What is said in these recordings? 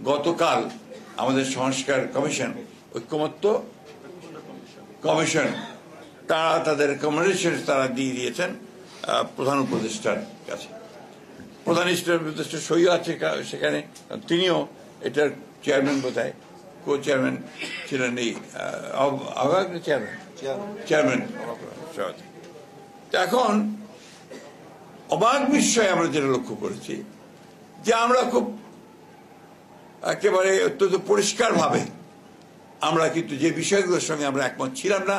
গতকাল আমাদের সংস্কার কমিশন, ঐক্যমত্য কমিশন, তারা তাদের রেকমেন্ডেশন তারা দিয়ে দিয়েছেন প্রধান উপদেষ্টার কাছে। প্রধান উপদেষ্টা সই আছে সেখানে, তিনিও এটার চেয়ারম্যান, বোধহয় কো চেয়ারম্যান ছিলেন, এই চেয়ারম্যান। এখন অবাক বিষয়ে আমরা যেটা লক্ষ্য করেছি যে আমরা খুব একেবারে অত্যন্ত পরিষ্কার ভাবে আমরা কিন্তু যে বিষয়গুলোর সঙ্গে আমরা একমত ছিলাম না,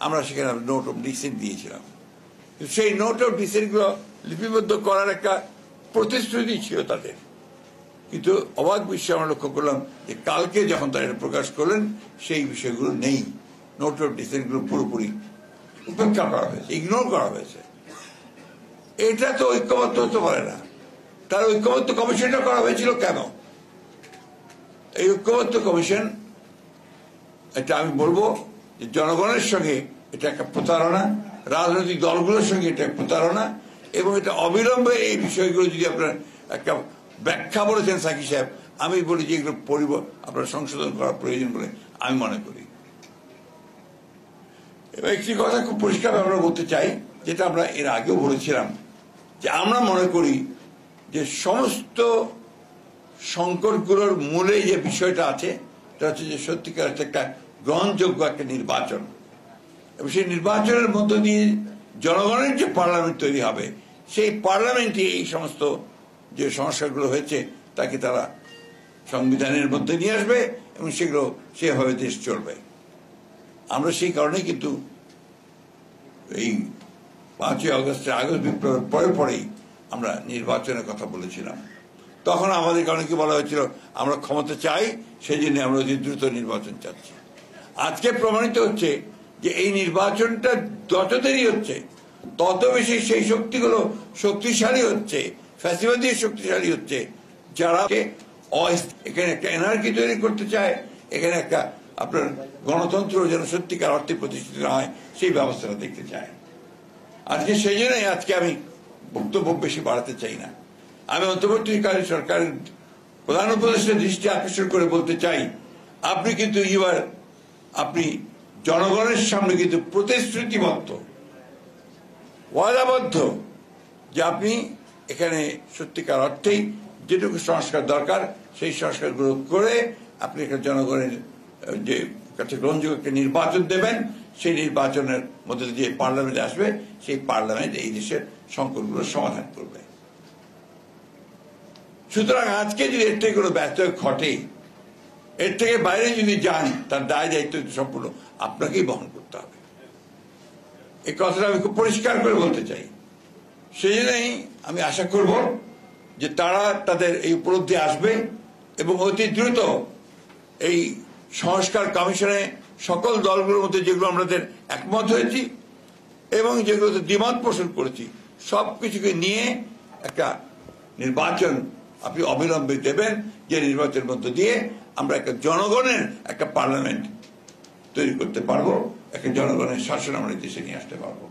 আমরা সেখানে নোট অফ ডিসেন্ট দিয়েছিলাম। সেই নোট অফ ডিসেন্ট গুলো লিপিবদ্ধ করার একটা প্রতিশ্রুতি ছিল তাদের, কিন্তু অবাক বিষয়ে আমরা লক্ষ্য করলাম যে কালকে যখন তারা এটা প্রকাশ করলেন সেই বিষয়গুলো নেই। নোট অফ ডিসেন্ট গুলো পুরোপুরি উপেক্ষা করা হয়েছে, ইগনোর করা হয়েছে। এটা তো ঐক্যমত্য হতে পারে না। তার ঐক্যমত্য কমিশনটা করা হয়েছিল কেন? এই ঐক্যমত্য কমিশন, এটা আমি বলবো যে জনগণের সঙ্গে এটা একটা প্রতারণা, রাজনৈতিক দলগুলোর সঙ্গে এটা প্রতারণা, এবং এটা অবিলম্বে এই বিষয়গুলো যদি আপনার একটা ব্যাখ্যা বলেছেন সাকি সাহেব, আমি বলি যে এগুলো আপনার সংশোধন করার প্রয়োজন বলে আমি মনে করি। এবং একটি কথা খুব পরিষ্কার আমরা বলতে চাই, যেটা আমরা এর আগেও বলেছিলাম, যে আমরা মনে করি যে সমস্ত সংকটগুলোর মূলে যে বিষয়টা আছে সেটা হচ্ছে যে সত্যিকার একটা গ্রহণযোগ্য একটা নির্বাচন, এবং সেই নির্বাচনের মধ্য দিয়ে জনগণের যে পার্লামেন্ট তৈরি হবে, সেই পার্লামেন্টে এই সমস্ত যে সংস্কারগুলো হয়েছে তাকে তারা সংবিধানের মধ্যে নিয়ে আসবে এবং সেগুলো সেভাবে দেশ চলবে। আমরা সেই কারণে কিন্তু এই 5ই আগস্ট বিপ্লবের পরেই আমরা নির্বাচনের কথা বলেছিলাম। তখন আমাদের কারণে কি বলা হয়েছিল, আমরা ক্ষমতা চাই, সেই জন্য আমরা অতি দ্রুত নির্বাচন চাচ্ছি। আজকে প্রমাণিত হচ্ছে যে এই নির্বাচনটা যত দেরি হচ্ছে তত বেশি সেই শক্তিগুলো শক্তিশালী হচ্ছে, ফ্যাসিবাদী শক্তিশালী হচ্ছে, যারা এখানে একটা এনার্কি তৈরি করতে চায়, এখানে একটা আপনার গণতন্ত্র যেন সত্যিকার অর্থে প্রতিষ্ঠিত হয় সেই ব্যবস্থাটা দেখতে চায়। আজকে সেই জন্যই আজকে আমি বক্তব্য বেশি বাড়াতে চাই না। আমি অন্তর্বর্তীকালীন সরকারের প্রধান উপদেষ্টার দৃষ্টি আকর্ষণ করে বলতে চাই, আপনি কিন্তু আপনি জনগণের সামনে কিন্তু প্রতিশ্রুতিবদ্ধ, ওয়াদাবদ্ধ যে আপনি এখানে সত্যিকার অর্থেই যেটুকু সংস্কার দরকার সেই সংস্কারগুলো করে আপনি একটা জনগণের যে কাছে গ্রহণযোগ্য একটা নির্বাচন দেবেন, সেই নির্বাচনের মধ্যে দিয়ে পার্লামেন্টে আসবে, সেই পার্লামেন্ট এই দেশের সংকটগুলোর সমাধান করবে। সুতরাং আজকে যদি এর থেকে কোনো ব্যত্যয় ঘটে, এর থেকে বাইরে যদি যান, তার দায় দায়িত্ব সম্পূর্ণ আপনাকেই বহন করতে হবে। এই কথাটা আমি খুব পরিষ্কার করে বলতে চাই। সেই জন্যই আমি আশা করব যে তারা তাদের এই উপলব্ধি আসবে এবং অতি দ্রুত এই সংস্কার কমিশনে সকল দলগুলোর মধ্যে যেগুলো আমাদের একমত হয়েছি এবং যেগুলোতে দ্বিমত পোষণ করেছি সবকিছুকে নিয়ে একটা নির্বাচন আপনি অবিলম্বে দেবেন, যে নির্বাচনের মধ্য দিয়ে আমরা একটা জনগণের একটা পার্লামেন্ট তৈরি করতে পারবো, একটা জনগণের শাসন আমরা দেশে নিয়ে আসতে পারবো।